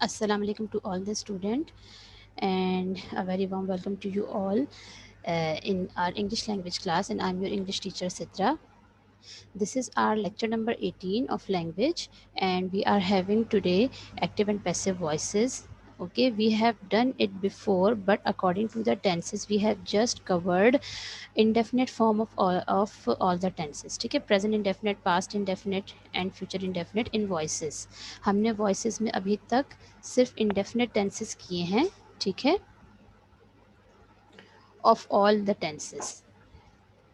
Assalamu alaikum to all the student and a very warm welcome to you all in our English language class, and I'm your English teacher Sitra. This is our lecture number 18 of language, and we are having today active and passive voices. Okay, we have done it before, but according to the tenses we have just covered indefinite form of all the tenses. ठीक है, present indefinite, past indefinite and future indefinite in voices. हमने voices में अभी तक सिर्फ indefinite tenses किए हैं. ठीक है, ऑफ ऑल द टेंसेस.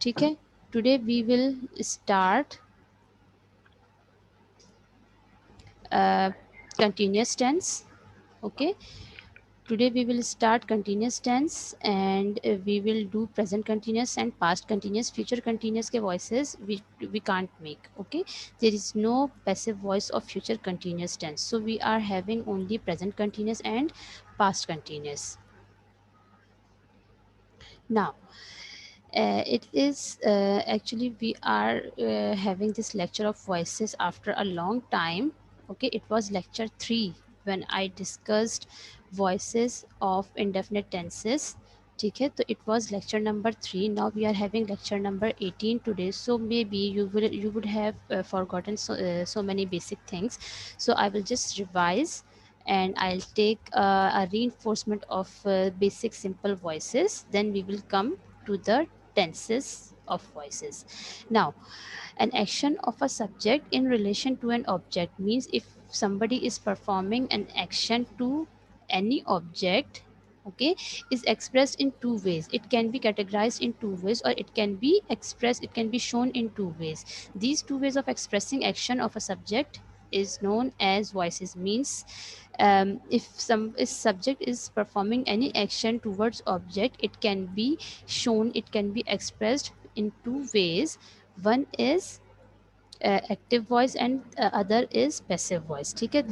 ठीक है, today we will start continuous tense. Okay, today we will start continuous tense, and we will do present continuous and past continuous. Future continuous के voices we can't make. Okay, there is no passive voice of future continuous tense, so we are having only present continuous and past continuous. Now it is actually we are having this lecture of voices after a long time. Okay, it was lecture 3 when I discussed voices of indefinite tenses. ठीक है, तो it was lecture number 3. Now we are having lecture number 18 today, so maybe you would have forgotten so many basic things, so I will just revise and I'll take a reinforcement of basic simple voices, then we will come to the tenses of voices. Now, an action of a subject in relation to an object means if somebody is performing an action to any object, okay, is expressed in two ways. It can be categorized in two ways, or it can be expressed, it can be shown in two ways. These two ways of expressing action of a subject is known as voices. Means if some is subject is performing any action towards object, it can be shown, it can be expressed in two ways. One is active voice and other is passive voice. ठीक है,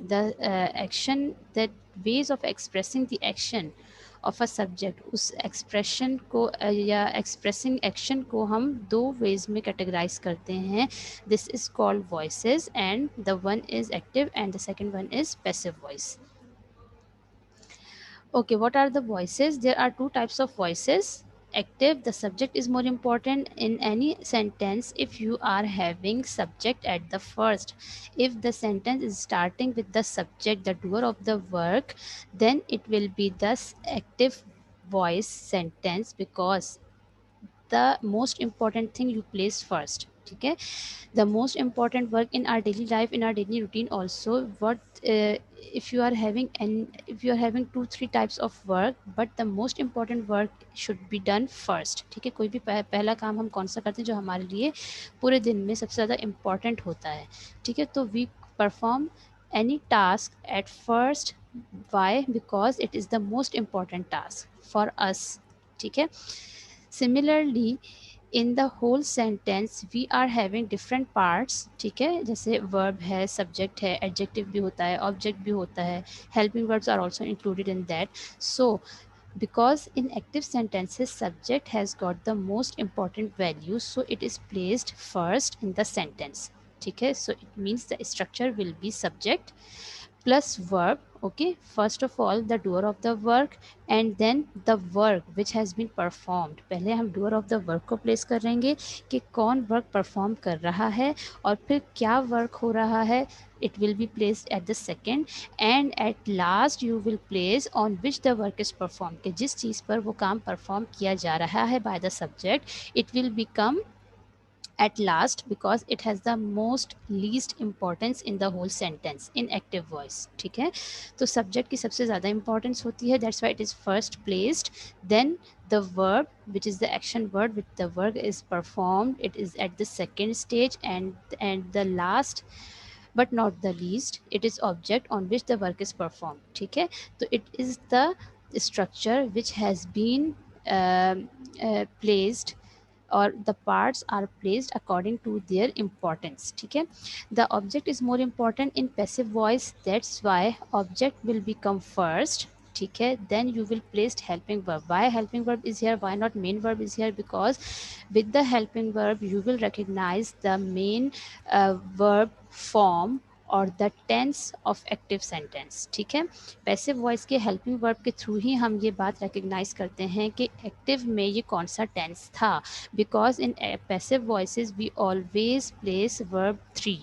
the action, that ways of expressing the action of a subject, उस expression को या expressing action को हम दो ways में categorize करते हैं. This is called voices, and the one is active and the second one is passive voice. Okay, what are the voices? There are two types of voices. Active, the subject is more important in any sentence if you are having subject at the first. If the sentence is starting with the subject, the doer of the work, then it will be thus active voice sentence, because the most important thing you place first. ठीक है, the most important work in our daily life, in our daily routine also, what if you are having, and if you are having two three types of work, but the most important work should be done first. ठीक है, कोई भी पहला काम हम कौन सा करते हैं जो हमारे लिए पूरे दिन में सबसे ज़्यादा इम्पॉर्टेंट होता है. ठीक है, तो we perform any task at first. Why? Because it is the most important task for us. ठीक है, similarly in the whole sentence we are having different parts. ठीक है, जैसे verb है, subject है, adjective भी होता है, object भी होता है, helping verbs are also included in that. So because in active sentences subject has got the most important value, so it is placed first in the sentence. ठीक है, so it means the structure will be subject plus verb. Okay, first of all the doer of the work, and then the work which has been performed. पहले हम doer of the work को place करेंगे कि कौन work perform कर रहा है, और फिर क्या work हो रहा है, it will be placed at the second, and at last you will place on which the work is performed, कि जिस चीज़ पर वो काम perform किया जा रहा है by the subject, it will become at last because it has the most least importance in the whole sentence in active voice. ठीक है, तो subject की सबसे ज़्यादा importance होती है, that's why it is first placed. Then the verb, which is the action word with the work is performed, it is at the second stage, and the last but not the least, it is object on which the work is performed. ठीक है, तो it is the structure which has been placed, or the parts are placed according to their importance. ठीक है, the object is more important in passive voice, that's why object will become first. ठीक है, then you will place helping verb. Why helping verb is here, why not main verb is here? Because with the helping verb you will recognize the main verb form और the tense of active sentence. ठीक है, passive voice के helping verb के through ही हम ये बात recognise करते हैं कि एक्टिव में ये कौन सा टेंस था, because in passive voices we always place verb three,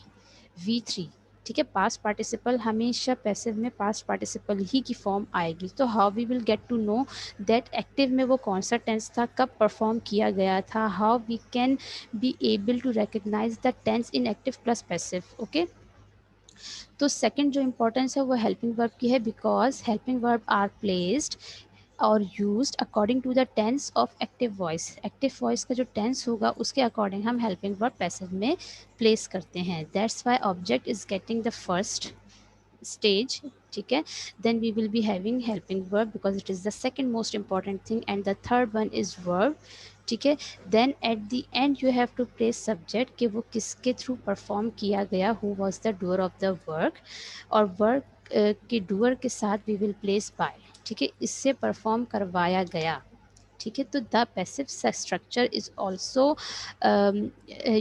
V3। ठीक है, पास्ट पार्टिसिपल हमेशा पैसिव में पास्ट पार्टिसिपल ही की फॉर्म आएगी। तो how we will get to know that active में वो कौन सा टेंस था, कब परफॉर्म किया गया था, how we can be able to recognise the tense in active plus passive. Okay, तो सेकंड जो इम्पोर्टेंस है वो हेल्पिंग वर्ब की है, because helping verb are placed और used according to the tense of active voice. Active voice का जो tense होगा उसके अकॉर्डिंग हम हेल्पिंग वर्ब पैसिव में प्लेस करते हैं। That's why object is getting the first stage। ठीक है, then we will be having helping verb because it is the second most important thing, and the third one is verb। ठीक है, then at the end you have to place subject कि वो किसके through perform किया गया, who was the doer of the work, और work के doer के साथ वी विल प्लेस बाय। ठीक है, इससे परफॉर्म करवाया गया। ठीक है, तो the passive structure is also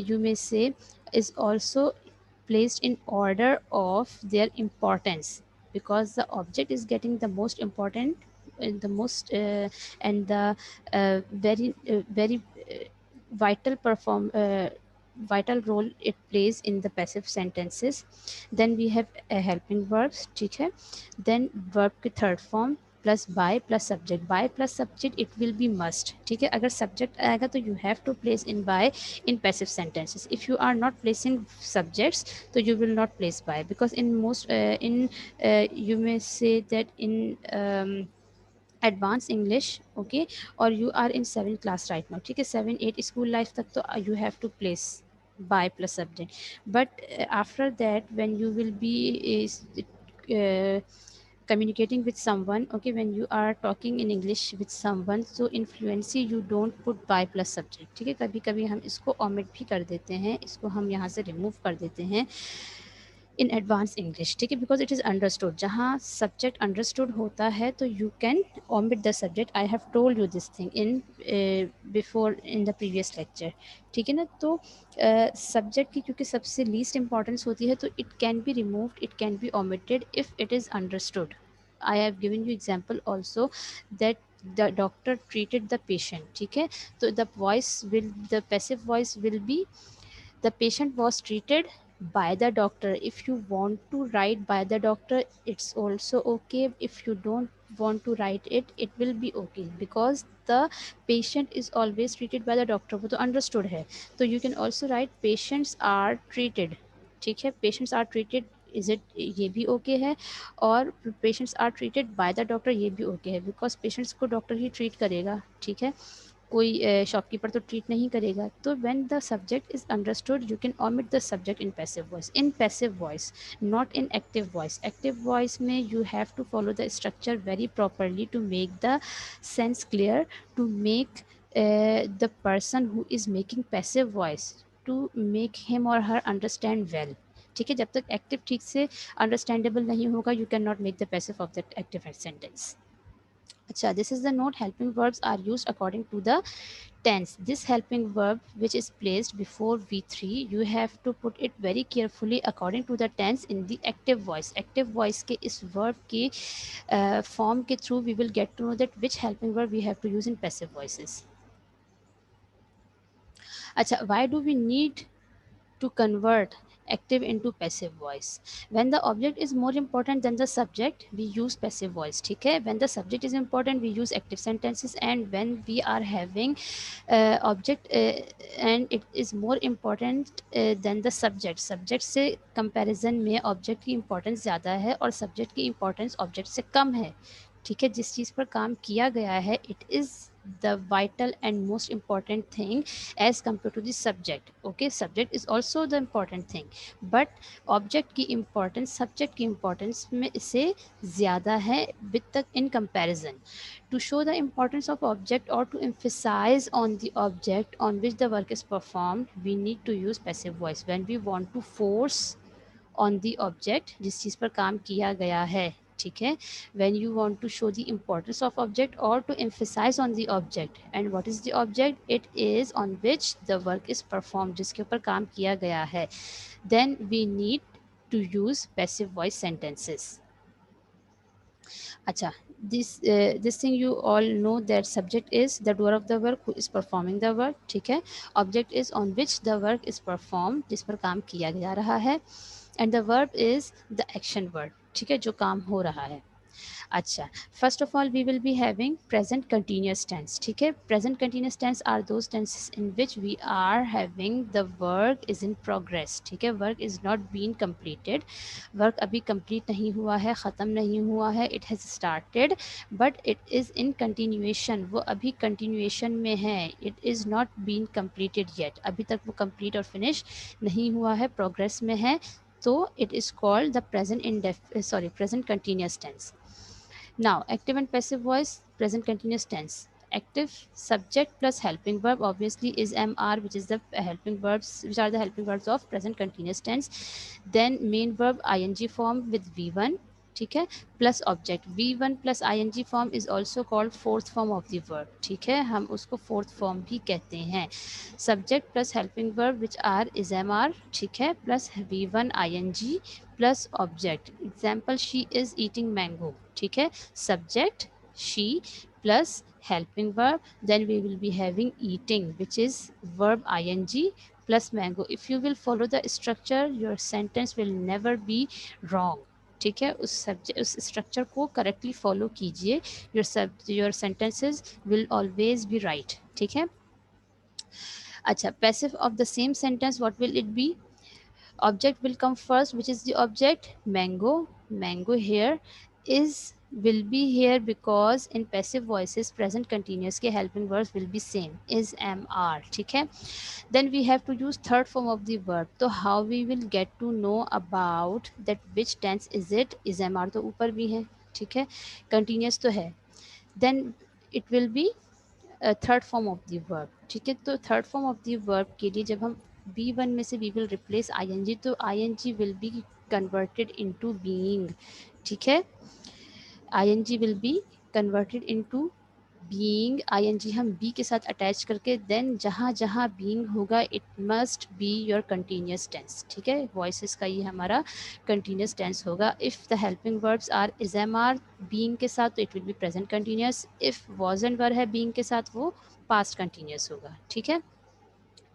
you may से is also placed in order of their importance, because the object is getting the most important and the most and the very vital vital role it plays in the passive sentences। then we have helping verbs। ठीक है, then verb की third form plus by plus subject, by plus subject it will be must. ठीक है, अगर subject आएगा तो you have to place in by in passive sentences। if you are not placing subjects, so you will not place by, because in most in you may say that in advance English, okay, और you are in 7th class right now. ठीक है, 7 8 school life तक तो you have to place by plus subject, but after that when you will be is communicating with someone, okay, when you are talking in English with someone, so in fluency you don't put by plus subject। ठीक है, कभी कभी हम इसको omit भी कर देते हैं, इसको हम यहाँ से remove कर देते हैं इन एडवांस इंग्लिश। ठीक है, बिकॉज इट इज़ अंडरस्टूड, जहाँ सब्जेक्ट अंडरस्टूड होता है तो you can omit the subject. I have told you this thing in before in the previous lecture. ठीक है ना, तो सब्जेक्ट की क्योंकि सबसे लीस्ट इंपॉर्टेंस होती है, तो it can be removed, it can be omitted if it is understood. I have given you example also that the doctor treated the patient। ठीक है, तो the passive voice will be the patient was treated by the doctor। if you want to write by the doctor, it's also okay, if you don't want to write it, it will be okay, because the patient is always treated by the doctor, वो तो understood है। तो you can also write patients are treated। ठीक है, patients are treated is it, ये भी okay है, और patients are treated by the doctor ये भी ओके है, बिकॉज पेशेंट्स को डॉक्टर ही ट्रीट करेगा। ठीक है, कोई शॉपकीपर तो ट्रीट नहीं करेगा। तो when the subject is understood you can omit the subject in passive voice, not in active voice. Active voice में you have to follow the structure very properly to make the sense clear, to make the person who is making passive voice to make him और her understand well. ठीक है, जब तक active ठीक से understandable नहीं होगा you can not make the passive of that active sentence. अच्छा, this is the note, helping verbs are used according to the tense। this helping verb which is placed before V3, you have to put it very carefully according to the tense in the active voice। active voice के इस verb के form के through we will get to know that which helping verb we have to use in passive voices। अच्छा, why do we need to convert active into passive voice? when the object is more important than the subject we use passive voice। ठीक है, when the subject is important we use active sentences, and when we are having object and it is more important than the subject, subject से comparison में object की importance ज़्यादा है और subject की importance object से कम है। ठीक है, जिस चीज़ पर काम किया गया है it is the vital and most important thing as compared to the subject। okay, subject is also the important thing, but object की importance subject की importance में इससे ज़्यादा है with the in comparison। to show the importance of object or to emphasize on the object on which the work is performed we need to use passive voice when we want to force on the object जिस चीज़ पर काम किया गया है। ठीक है, when you want to show the importance of object or to emphasize on the object, and what is the object, it is on which the work is performed, जिसके ऊपर काम किया गया है, then we need to use passive voice sentences. Acha, this thing you all know that subject is the doer of the work who is performing the work, ठीक है. Object is on which the work is performed, जिस पर काम किया जा रहा है, and the verb is the action word, ठीक है, जो काम हो रहा है. अच्छा, first of all we will be having present continuous tense, ठीक है. Present continuous tense are those tenses in which we are having the work is in progress, ठीक है. Work is not been completed, work अभी complete नहीं हुआ है, ख़त्म नहीं हुआ है, it has started but it is in continuation, वो अभी कंटिन्यूएशन में है, it is not been completed yet, अभी तक वो कंप्लीट और फिनिश नहीं हुआ है, प्रोग्रेस में है, तो it is called the present continuous tense. Now, active and passive voice, present continuous tense. Active subject plus helping verb obviously is MR, which is the helping verbs, which are the helping verbs of present continuous tense. Then main verb ing form with V1, ठीक है, plus object. V1 plus ing form is also called fourth form of the verb, ठीक है, हम उसको fourth form भी कहते हैं. Subject plus helping verb which are is MR, ठीक है, plus V1 ing plus object. Example, she is eating mango, ठीक है. Subject she plus helping verb, then we will be having eating, which is verb ing plus mango. If you will follow the structure, your sentence will never be wrong, ठीक है. उस structure को correctly follow कीजिए, your sentences will always be right, ठीक है. अच्छा, passive of the same sentence what will it be? Object will come first, which is the object mango. Mango here is will be here because in passive voices present continuous के helping verbs will be same, is MR, ठीक है. Then we have to use third form of the verb. तो how we will get to know about that which tense is it? is MR तो ऊपर भी है, ठीक है, continuous तो है. Then it will be third form of the verb, ठीक है. तो third form of the verb के लिए जब हम B1 में से वी विल रिप्लेस ing, तो ing will be converted into being, ठीक है. ing will be converted into being. ing हम बी के साथ अटैच करके देन जहाँ जहाँ बीइंग होगा it must be your continuous tense, ठीक है. वॉइसेस का ये हमारा कंटिन्यूस टेंस होगा. If the helping verbs are is MR being के साथ तो it will be present continuous. If was and were है बीइंग के साथ वो पास्ट कंटिन्यूस होगा, ठीक है.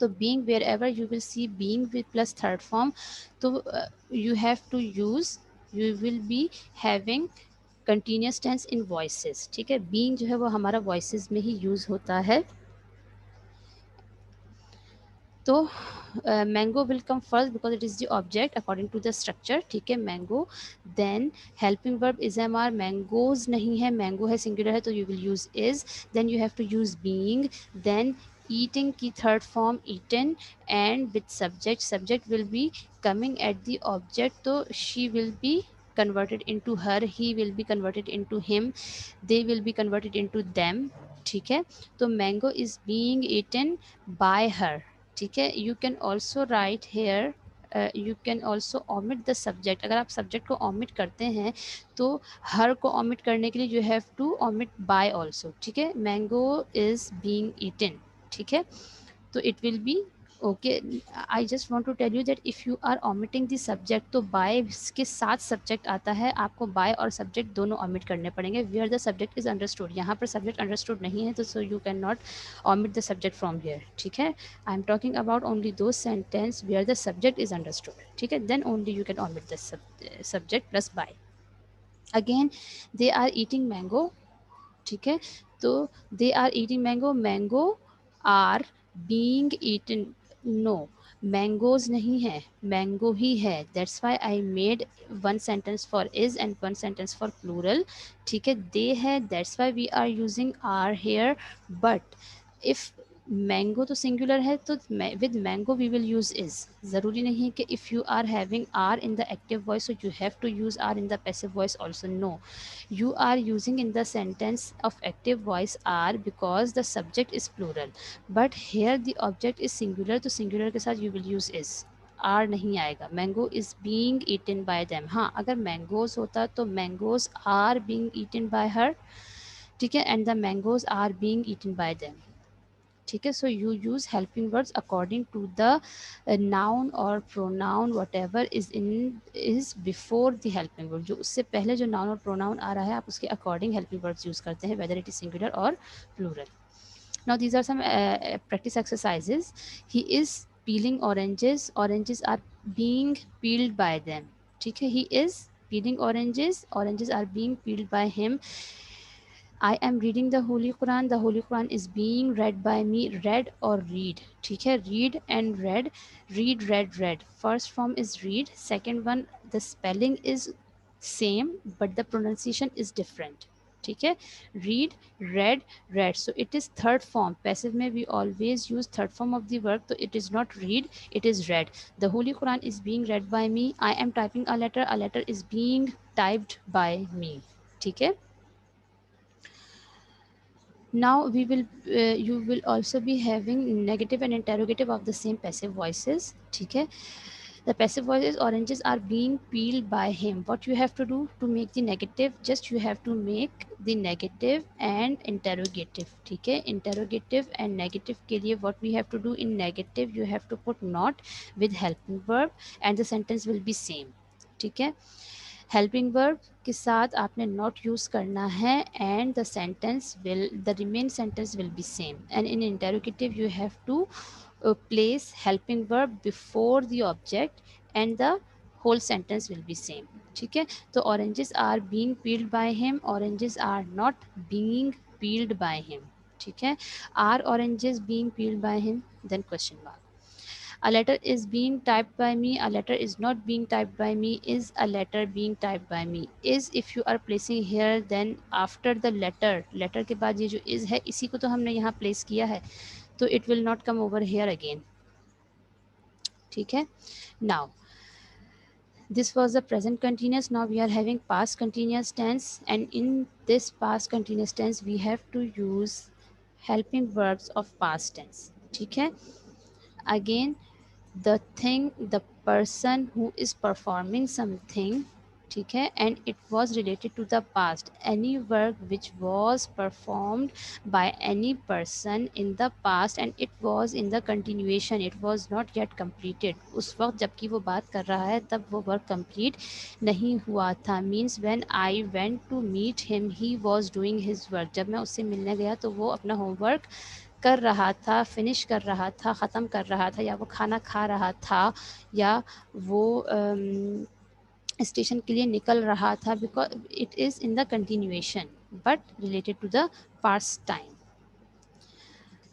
तो being wherever you will see being with plus third form, तो you have to use, you will be having continuous tense in voices, ठीक है. बीइंग जो है वो हमारा वॉइसेस में ही यूज़ होता है. तो mango will come first because it is the object according to the structure, ठीक है. Mango, then helping verb is MR, mangoes नहीं है, मैंगो है, सिंगुलर है, तो you will use is. Then you have to use being. Then eating की third form eaten, and with subject, subject will be coming at the object, तो she will be converted into her, he will be converted into him, they will be converted into them, ठीक है. तो mango is being eaten by her, ठीक है. You can also write here, you can also omit the subject. अगर आप subject को omit करते हैं तो हर को omit करने के लिए you have to omit by also, ठीक है. मैंगो इज बीइंग ईटन, ठीक है. तो it will be okay. I just want to tell you that if you are omitting the subject, तो बाय के साथ सब्जेक्ट आता है, आपको बाय और सब्जेक्ट दोनों ओमिट करने पड़ेंगे. Where the subject is understood, यहाँ पर सब्जेक्ट अंडरस्टूड नहीं है, तो so you can not omit the subject from here, ठीक है. I am talking about only दो sentence where the subject is understood, ठीक है. Then only you can omit the subject plus by. Again, they are eating mango, ठीक है. तो they are eating mango, mango are being eaten, no, mangoes नहीं है, mango ही है. That's why I made one sentence for is and one sentence for plural, ठीक है. They है, that's why we are using are here. But if mango तो singular है, तो with mango we will use is. ज़रूरी नहीं है कि if you are having are in the active voice, so you have to use are in the passive voice also. No, you are using in the sentence of active voice are because the subject is plural, but here the object is singular, तो singular के साथ you will use is, are नहीं आएगा. mango is being eaten by them. हाँ, अगर mangoes होता तो mangoes are being eaten by her, ठीक है, and the mangoes are being eaten by them. ठीक है. So you use helping words according to the noun और pronoun whatever is before the helping word. जो उससे पहले जो नाउन और प्रोनाउन आ रहा है आप उसके अकॉर्डिंग हेल्पिंग वर्ड्स यूज करते हैं, whether it is singular or plural. Now these are some practice exercises. He is peeling oranges. Oranges are being peeled by them. ठीक है. He is peeling oranges. Oranges are being peeled by him. I am reading the Holy Quran. The Holy Quran is being read by me. Read or read. ठीक है. Read and read. Read, read, read. First form is read. Second one, the spelling is same but the pronunciation is different. ठीक है. Read, read, read. So it is third form. Passive में we always use third form of the verb. So it is not read, it is read. The Holy Quran is being read by me. I am typing a letter. A letter is being typed by me. ठीक है. Now we will you will also be having negative and interrogative of the same passive voices. ठीक है. The passive voices, oranges are being peeled by him. What you have to do to make the negative, just you have to make the negative and interrogative. ठीक है. Interrogative and negative के लिए what we have to do in negative, you have to put not with helping verb and the sentence will be same. ठीक है. Helping verb के साथ आपने not use करना है and the sentence will the remain sentence will be same and in interrogative you have to place helping verb before the object and the whole sentence will be same. ठीक है. तो oranges are being peeled by him. Oranges are not being peeled by him. ठीक है. Are oranges being peeled by him? Then question mark. A letter is being typed by me. A letter is not being typed by me. Is a letter being typed by me? Is if you are placing here, then after the letter के बाद ये जो is है इसी को तो हमने यहाँ place किया है, तो it will not come over here again. ठीक है. Now this was the present continuous. Now we are having past continuous tense, and in this past continuous tense we have to use helping verbs of past tense. ठीक है. Again, the thing, the person who is performing something, ठीक है, and it was related to the past. Any work which was performed by any person in the past and it was in the continuation, it was not yet completed. उस वक्त जबकि वो बात कर रहा है तब वो वर्क कंप्लीट नहीं हुआ था. Means when I went to meet him he was doing his work. जब मैं उससे मिलने गया तो वो अपना होमवर्क कर रहा था, फिनिश कर रहा था, ख़त्म कर रहा था, या वो खाना खा रहा था, या वो स्टेशन के लिए निकल रहा था. Because it is in the continuation but related to the past time.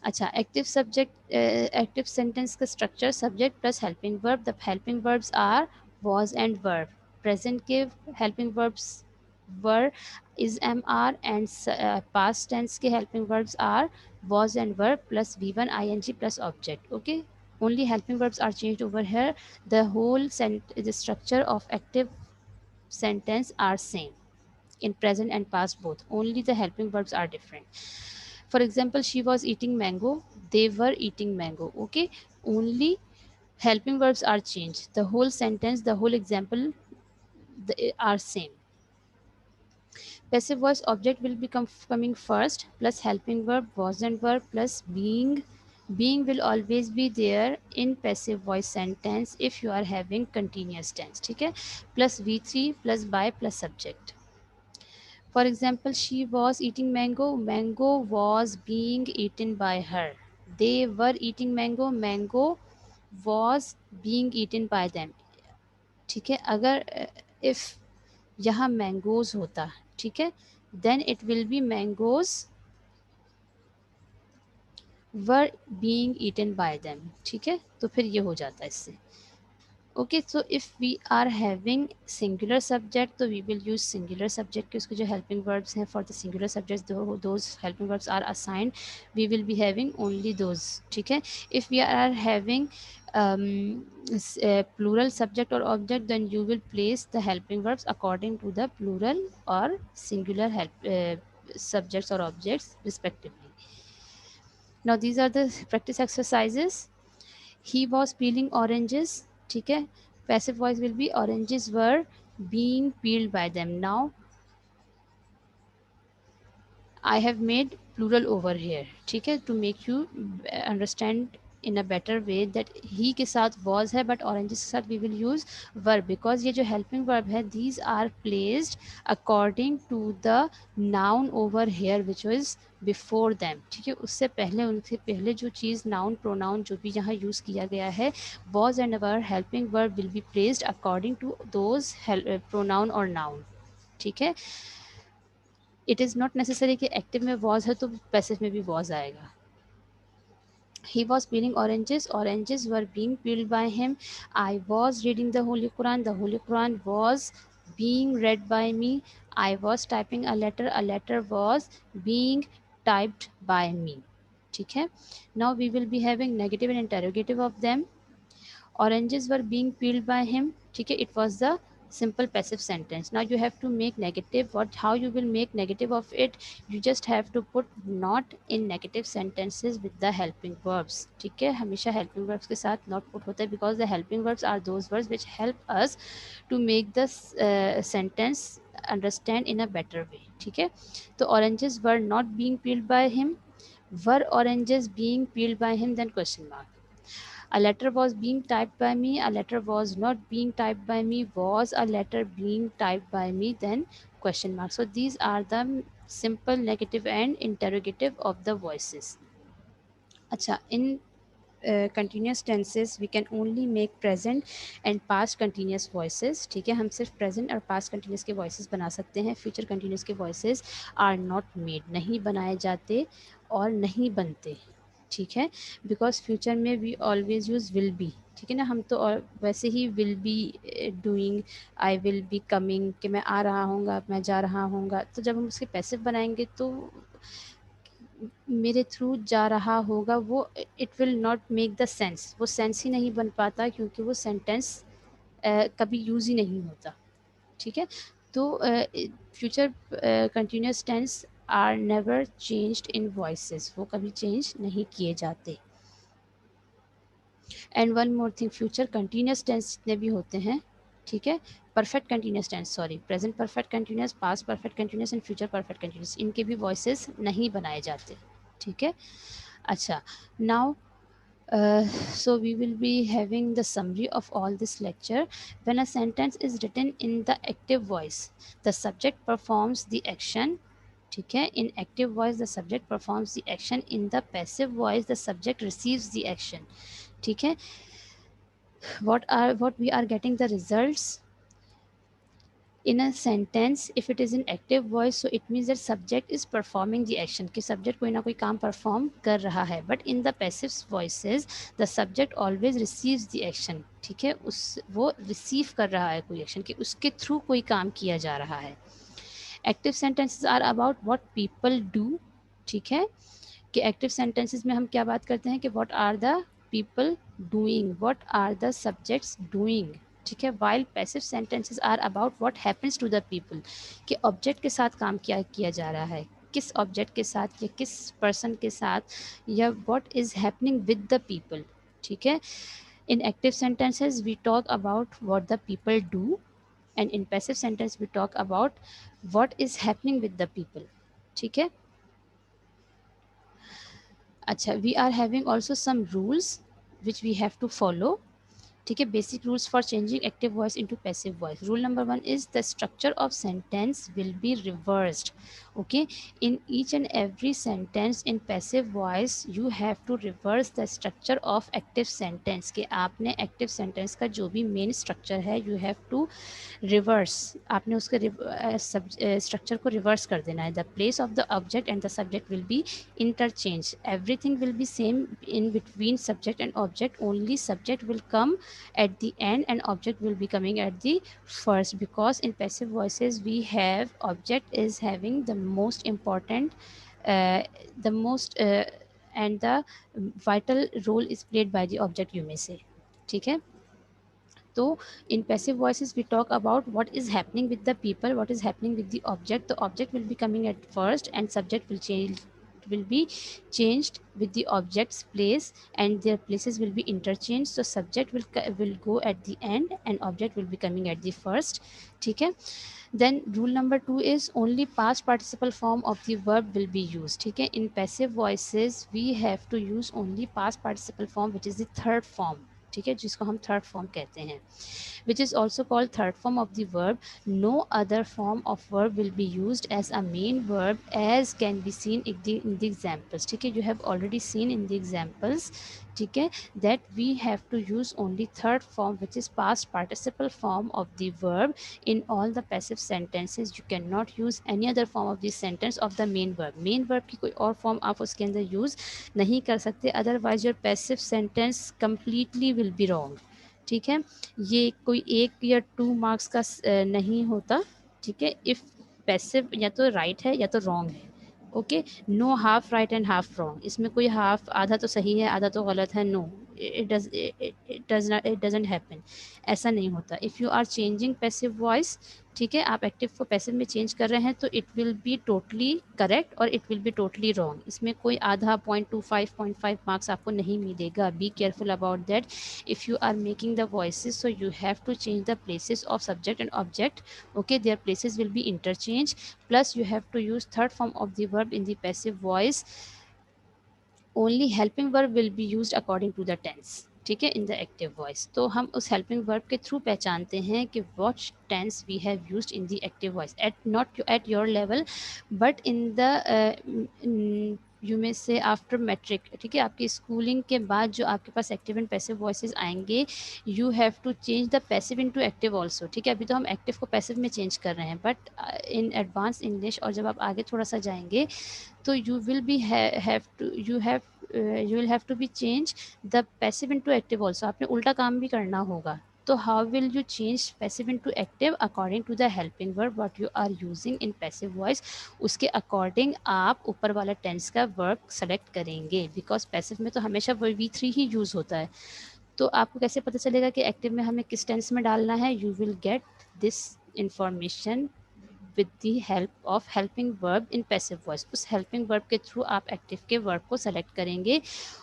अच्छा. एक्टिव सब्जेक्ट, एक्टिव सेंटेंस का structure subject plus helping verb. The helping verbs are was and verb. Present के helping verbs were is mr and past tense के helping verbs are was and were plus v1 ing plus object. Okay, only helping verbs are changed over here. The whole the structure of active sentence are same in present and past both, only the helping verbs are different. For example, she was eating mango, they were eating mango. Okay, only helping verbs are changed, the whole sentence, the whole example are same. Passive voice object will be coming first plus helping verb was and verb plus being. Being will always be there in passive voice sentence if you are having continuous tense. ठीक है. Plus V3 plus by plus subject. For example, she was eating mango. Mango was being eaten by her. They were eating mango. Mango was being eaten by them. ठीक है. अगर if यहाँ mangoes होता, ठीक है, then it will be mangoes were being eaten by them. ठीक है. तो फिर ये हो जाता है इससे. Okay. So if we are having singular subject तो we will use singular subject के उसके जो हेल्पिंग वर्ब्स हैं for the singular subject those helping verbs are assigned. We will be having only those. ठीक है. If we are having plural subject or object, then you will place the helping verbs according to the plural or singular subjects or objects respectively. Now these are the practice exercises. He was peeling oranges. ठीक है. Passive voice will be oranges were being peeled by them. Now I have made plural over here, ठीक है, to make you understand in a better way that he के साथ was है but oranges के साथ we will use verb, because ये जो helping verb है these are placed according to the noun over here which is before them, ठीक है, उससे पहले, उनसे पहले जो चीज़ नाउन प्रोनाउन जो भी यहाँ यूज़ किया गया है, was and our helping verb will be placed according to those pronoun और नाउन, ठीक है। इट इज़ नॉट नेसेसरी कि एक्टिव में वॉज है तो पैसिव में भी वॉज आएगा। He was peeling oranges. Oranges were being peeled by him. I was reading the Holy Quran. The Holy Quran was being read by me. I was typing a letter. A letter was being typed by me. ठीक है. Now we will be having negative and interrogative of them. Oranges were being peeled by him, ठीक है, it was the simple passive sentence. Now you have to make negative. What, how you will make negative of it? You just have to put not in negative sentences with the helping verbs, ठीक है, हमेशा helping verbs के साथ not put होता है, because the helping verbs are those words which help us to make the sentence understand in a better way, ठीक है। तो oranges were not being peeled by him, were oranges being peeled by him, then question mark. A letter was being typed by me. A letter was not being typed by me. Was a letter being typed by me? Then question mark. So these are the simple negative and interrogative of the voices. अच्छा, in continuous tenses we can only make present and past continuous voices, ठीक है, हम सिर्फ present और past continuous के voices बना सकते हैं। future continuous के voices are not made, नहीं बनाए जाते और नहीं बनते, ठीक है, बिकॉज फ्यूचर में we always use will be, ठीक है ना, हम तो और वैसे ही will be doing, I will be coming, कि मैं आ रहा हूँगा, मैं जा रहा हूँगा, तो जब हम उसके पैसिव बनाएंगे तो मेरे थ्रू जा रहा होगा, वो it will not make the sense, वो सेंस ही नहीं बन पाता क्योंकि वो सेंटेंस कभी यूज़ ही नहीं होता, ठीक है। तो future continuous tense are never changed in voices, वो कभी चेंज नहीं किए जाते। And one more thing, future continuous tense जितने भी होते हैं, ठीक है, perfect continuous tense, sorry, present perfect continuous, past perfect continuous and future perfect continuous, इनके भी वॉइसेस नहीं बनाए जाते, ठीक है। अच्छा, now so we will be having the summary of all this lecture. When a sentence is written in the active voice, the subject performs the action, ठीक है, in active voice the subject performs the action, in the passive voice the subject receives the action, ठीक है। what we are getting the results in a sentence if it is in active voice, so it means that subject is performing the action, कि subject कोई ना कोई काम perform कर रहा है, but in the passive voices the subject always receives the action, ठीक है, उस वो receive कर रहा है कोई action, कि उसके through कोई काम किया जा रहा है। active sentences are about what people do, ठीक है, कि एक्टिव सेंटेंसेस में हम क्या बात करते हैं कि what are the people doing, what are the subjects doing, ठीक है, while passive sentences are about what happens to the people, कि ऑब्जेक्ट के साथ काम क्या किया जा रहा है, किस ऑब्जेक्ट के साथ या किस पर्सन के साथ, या what is happening with the people, ठीक है। In active sentences we talk about what the people do, and in passive sentence we talk about what is happening with the people, ठीक है। अच्छा, we are having also some rules which we have to follow, ठीक है, basic rules for changing active voice into passive voice. Rule number 1 is the structure of sentence will be reversed, okay, in each and every sentence in passive voice you have to reverse the structure of active sentence, कि आपने active sentence का जो भी main structure है you have to reverse, आपने उसके structure को reverse कर देना है। The place of the object and the subject will be interchange, everything will be same in between subject and object, only subject will come at the end and object will be coming at the first, because in passive voices we have object is having the most important the most and the vital role is played by the object, you may say, ठीक है। तो in passive voices we talk about what is happening with the people, what is happening with the object, the object will be coming at first and subject will be changed with the object's place and their places will be interchanged, so subject will go at the end and object will be coming at the first, ठीक है। Then rule number 2 is only past participle form of the verb will be used. ठीक है, in passive voices we have to use only past participle form which is the third form. ठीक है, जिसको हम third form कहते हैं, which is also called third form of the verb. No other form of verb will be used as a main verb as can be seen in the examples. ठीक है, you have already seen in the examples, ठीक है, that we have to use only third form which is past participle form of the verb in all the passive sentences. You cannot use any other form of this sentence of the main verb. main verb की कोई और form आप उसके अंदर use नहीं कर सकते, otherwise your passive sentence completely will be wrong. ठीक है, ये कोई 1 या 2 मार्क्स का नहीं होता. ठीक है, इफ़ पैसिव या तो राइट है या तो रॉन्ग है. Okay, no half right and half wrong. इसमें कोई हाफ आधा तो सही है आधा तो गलत है. No, it doesn't happen. ऐसा नहीं होता. If you are changing passive voice, ठीक है, आप एक्टिव को पैसिव में चेंज कर रहे हैं तो it will be totally correct और it will be totally wrong. इसमें कोई आधा 0.25 0.5 मार्क्स आपको नहीं मिलेगा. Be careful about that. if you are making the voices, so you have to change the places of subject and object. Okay, their places will be interchanged, plus you have to use third form of the verb in the passive voice. Only helping verb will be use according to the tense. ठीक है, इन the active voice. तो हम उस helping verb के through पहचानते हैं कि which tense we have used in the active voice at not at your level but in the you may say after matric. ठीक है, आपकी स्कूलिंग के बाद जो आपके पास एक्टिव एंड पैसिव वॉइसेस आएंगे, you have to change the passive into active also. ठीक है, अभी तो हम एक्टिव को पैसिव में चेंज कर रहे हैं, बट इन एडवांस इंग्लिश और जब आप आगे थोड़ा सा जाएंगे तो you will be have to you will have to be change the passive into active also. आपने उल्टा काम भी करना होगा. तो how will you change passive into active according to the helping verb what you are using in passive voice. उसके according आप ऊपर वाला tense का verb select करेंगे, because passive में तो हमेशा V3 ही use होता है. तो आपको कैसे पता चलेगा कि एक्टिव में हमें किस टेंस में डालना है. You will get this information with the help of helping verb in passive voice. उस हेल्पिंग वर्ब के थ्रू आप एक्टिव के वर्ब को सेलेक्ट करेंगे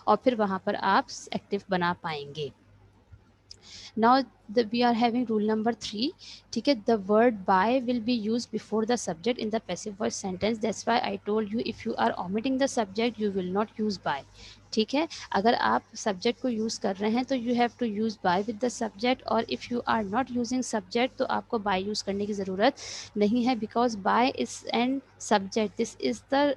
और फिर वहाँ पर आप एक्टिव बना पाएंगे. Now we are having rule number 3. ठीक है, the word by will be used before the subject in the passive voice sentence. That's why I told you if you are omitting the subject you will not use by. ठीक है, अगर आप subject को use कर रहे हैं तो you have to use by with the subject, और if you are not using subject तो आपको बाय यूज़ करने की ज़रूरत नहीं है, because by is and subject. This is the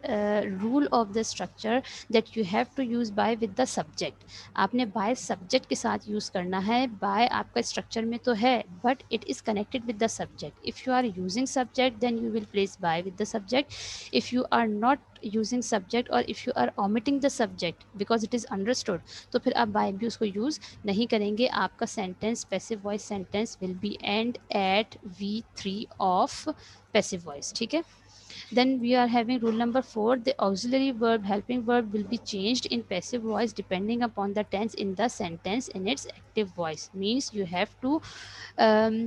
rule of the structure that you have to use by with the subject. आपने by subject के साथ यूज़ करना है. बाय आपका स्ट्रक्चर में तो है but it is connected with the subject. If you are using subject then you will place by with the subject. If you are not using subject और if you are omitting the subject because it is understood, तो फिर आप bye भी उसको use नहीं करेंगे. आपका sentence passive voice sentence will be end at V3 of passive voice. ठीक है, then we are having rule number 4. The auxiliary verb helping verb will be changed in passive voice depending upon the tense in the sentence in its active voice. Means you have to um,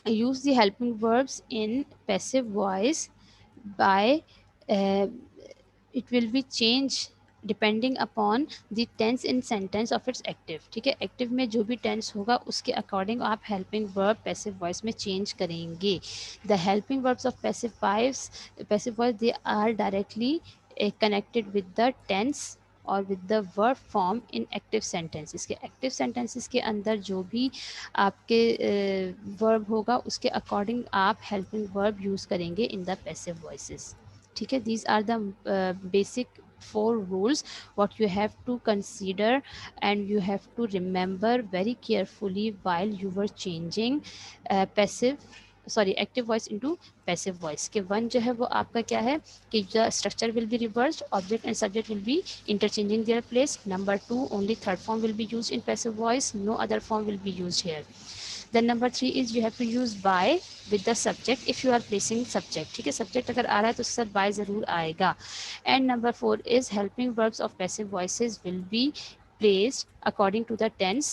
use the helping verbs in passive voice by uh, it will be changed depending upon the tense in sentence of its active. ठीक है, active में जो भी tense होगा उसके according आप helping verb passive voice में change करेंगे. The helping verbs of passive voice they are directly connected with the tense और with the verb form in active sentences. के एक्टिव सेंटेंसेस के अंदर जो भी आपके वर्ब होगा उसके अकॉर्डिंग आप हेल्पिंग वर्ब यूज़ करेंगे इन द पैसिव वॉइसेस. ठीक है, these are the basic 4 rules what you have to consider and you have to remember very carefully while you were changing active voice into passive voice. के 1 जो है वो आपका क्या है कि the structure will be reversed, object and subject will be interchanging their place. Number 2, only third form will be used in passive voice, no other form will be used here. Then number 3 is you have to use by with the subject if you are placing subject. ठीक है, subject अगर आ रहा है तो उसके साथ by ज़रूर आएगा. And number 4 is helping verbs of passive voices will be placed according to the tense